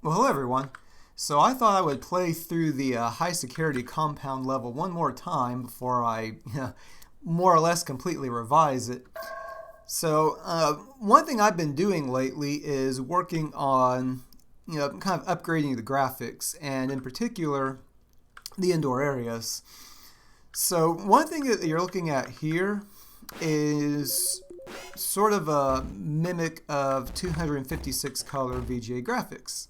Well, hello everyone. So I thought I would play through the high security compound level one more time before I more or less completely revise it. So one thing I've been doing lately is working on kind of upgrading the graphics and in particular the indoor areas. So one thing that you're looking at here is sort of a mimic of 256 color VGA graphics.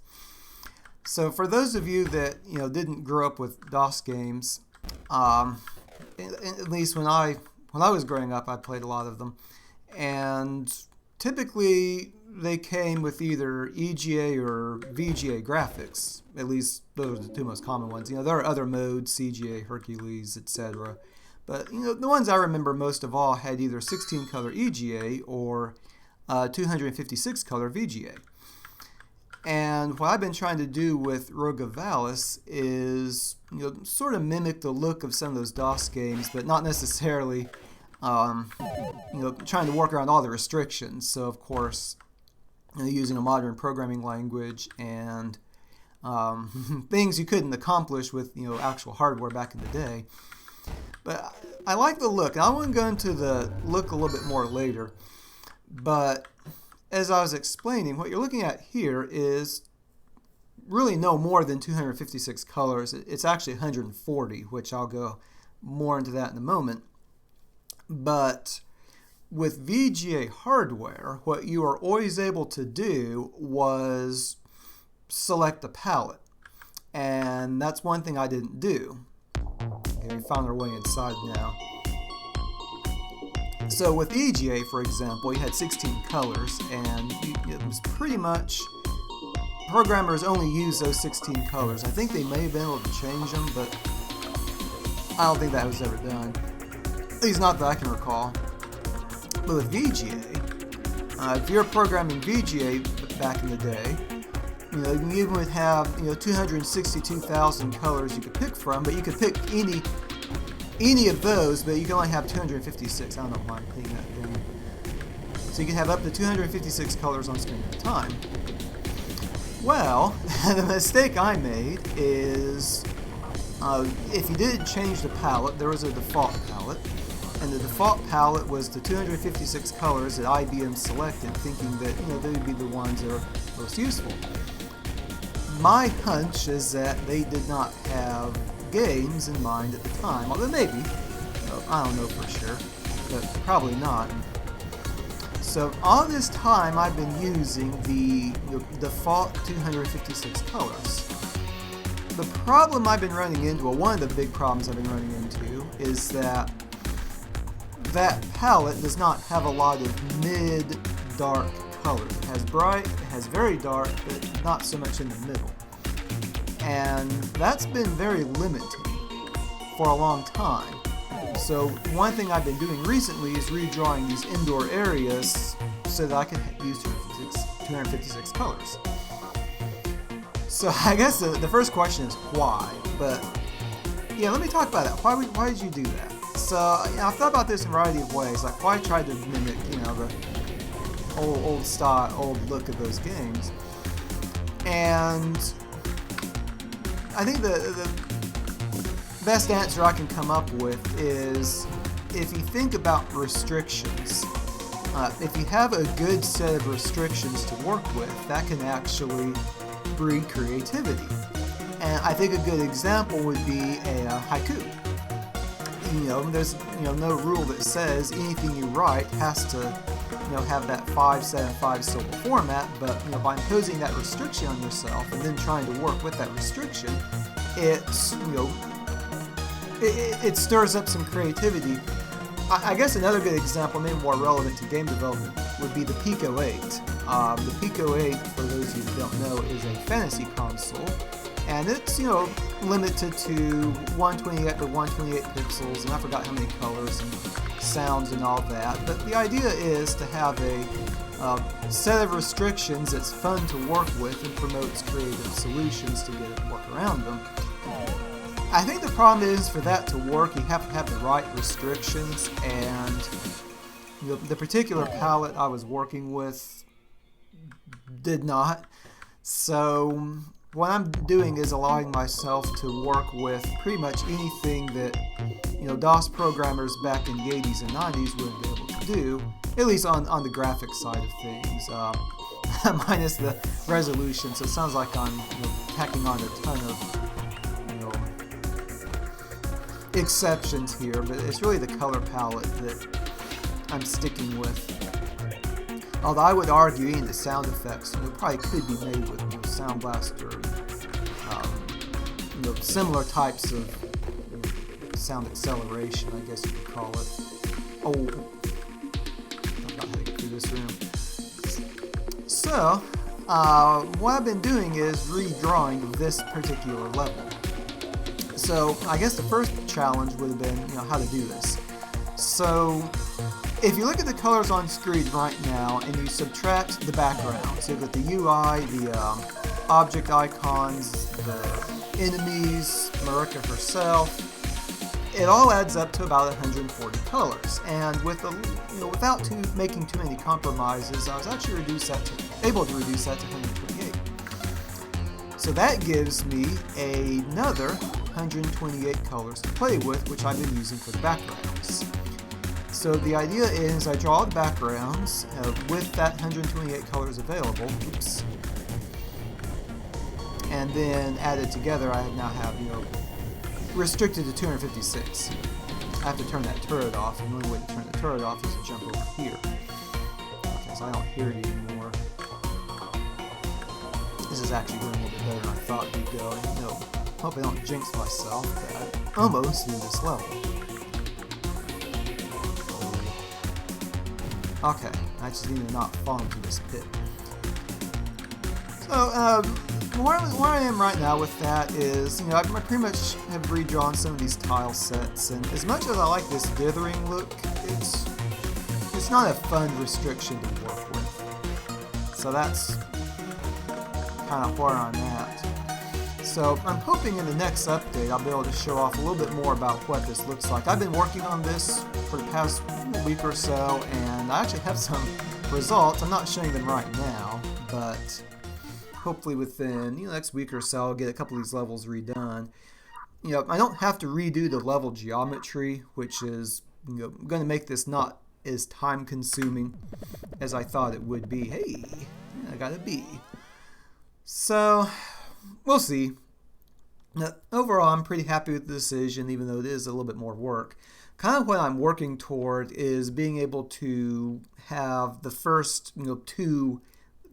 So for those of you that didn't grow up with DOS games, at least when I was growing up, I played a lot of them, and typically they came with either EGA or VGA graphics. At least those are the two most common ones. There are other modes, CGA, Hercules, etc. But the ones I remember most of all had either 16 color EGA or 256 color VGA. And what I've been trying to do with Vallas is, sort of mimic the look of some of those DOS games, but not necessarily, trying to work around all the restrictions. So, of course, using a modern programming language and things you couldn't accomplish with, actual hardware back in the day. But I like the look, and I want to go into the look a little bit more later. But as I was explaining, what you're looking at here is really no more than 256 colors. It's actually 140, which I'll go more into that in a moment. But with VGA hardware, what you are always able to do was select a palette. And that's one thing I didn't do. Okay, we found our way inside now. So with EGA, for example, you had 16 colors, and it was pretty much, programmers only use those 16 colors. I think they may have been able to change them, but I don't think that was ever done. At least not that I can recall. But with VGA, if you're programming VGA back in the day, you would have 262,000 colors you could pick from, but you could pick any of those, but you can only have 256. I don't know why I'm putting that down. So you can have up to 256 colors on screen at a time. Well, the mistake I made is if you didn't change the palette, there was a default palette, and the default palette was the 256 colors that IBM selected, thinking that they would be the ones that are most useful. My hunch is that they did not have games in mind at the time, although maybe, I don't know for sure, but probably not. So all this time I've been using the default 256 colors. The problem I've been running into, or one of the big problems I've been running into, is that palette does not have a lot of mid-dark colors. It has bright, it has very dark, but not so much in the middle. And that's been very limiting for a long time. So one thing I've been doing recently is redrawing these indoor areas so that I can use 256 colors. So I guess the first question is why? But yeah, let me talk about that. Why did you do that? So I've thought about this in a variety of ways. Like why I tried to mimic the old style, old look of those games. And I think the best answer I can come up with is if you think about restrictions, if you have a good set of restrictions to work with, that can actually breed creativity. And I think a good example would be a haiku. There's no rule that says anything you write has to have that 575 syllable format, but by imposing that restriction on yourself and then trying to work with that restriction, it stirs up some creativity. I guess another good example, maybe more relevant to game development, would be the Pico 8. The Pico 8, for those of you who don't know, is a fantasy console, and it's limited to 128 by 128 pixels, and I forgot how many colors and sounds and all that. But the idea is to have a set of restrictions that's fun to work with and promotes creative solutions to get it to work around them. I think the problem is for that to work, you have to have the right restrictions, and the particular palette I was working with did not. So what I'm doing is allowing myself to work with pretty much anything that DOS programmers back in the 80s and 90s wouldn't be able to do, at least on the graphic side of things, minus the resolution. So it sounds like I'm tacking on a ton of exceptions here, but it's really the color palette that I'm sticking with. Although I would argue any of the sound effects probably could be made with Sound Blaster, similar types of sound acceleration, I guess you could call it. Oh, I'm not heading through this room. So, what I've been doing is redrawing this particular level. So, I guess the first challenge would have been, how to do this. So, if you look at the colors on screen right now and you subtract the background, so that the UI, the object icons, the enemies, Marika herself, it all adds up to about 140 colors. And with without making too many compromises, I was actually able to reduce that to 128. So that gives me another 128 colors to play with, which I've been using for the backgrounds. So the idea is I draw the backgrounds with that 128 colors available, and then added together I now have restricted to 256. I have to turn that turret off, and the only way to turn the turret off is to jump over here. Okay, so I don't hear it anymore. This is actually going a little bit better than I thought it would go. Hope I don't jinx myself, but I almost knew this level. Okay, I just need to not fall into this pit. So, where I am right now with that is, I pretty much have redrawn some of these tile sets, and as much as I like this dithering look, it's not a fun restriction to work with. So that's kind of where I'm at. So I'm hoping in the next update I'll be able to show off a little bit more about what this looks like. I've been working on this for the past week or so, and I actually have some results. I'm not showing them right now, but hopefully within the next week or so I'll get a couple of these levels redone. I don't have to redo the level geometry, which is going to make this not as time consuming as I thought it would be. Hey, I got a B. So we'll see. Now, overall, I'm pretty happy with the decision, even though it is a little bit more work. Kind of what I'm working toward is being able to have the first two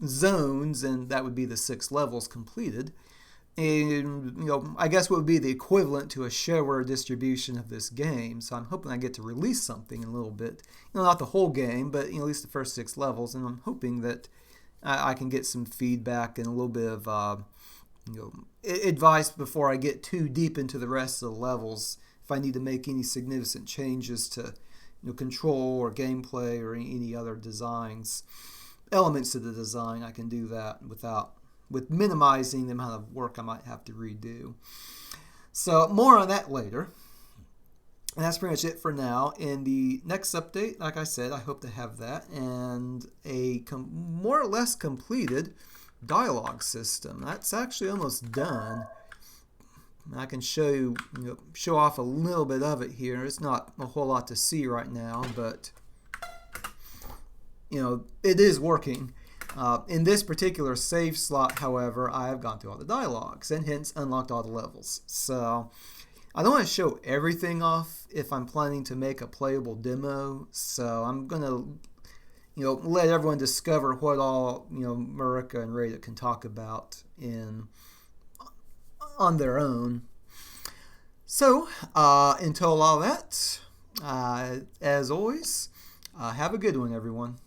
zones, and that would be the 6 levels completed. And I guess what would be the equivalent to a shareware distribution of this game. So I'm hoping I get to release something in a little bit. Not the whole game, but at least the first 6 levels. And I'm hoping that I can get some feedback and a little bit of advice before I get too deep into the rest of the levels, if I need to make any significant changes to control or gameplay or any other designs, elements of the design. I can do that with minimizing the amount of work I might have to redo. So more on that later. And that's pretty much it for now. In the next update, like I said, I hope to have that and a more or less completed dialogue system. That's actually almost done. I can show off a little bit of it here. It's not a whole lot to see right now, but it is working. In this particular save slot, however, I have gone through all the dialogues and hence unlocked all the levels. So I don't want to show everything off if I'm planning to make a playable demo. So I'm gonna let everyone discover what all Marika and Rada can talk about on their own. So until all that, as always, have a good one, everyone.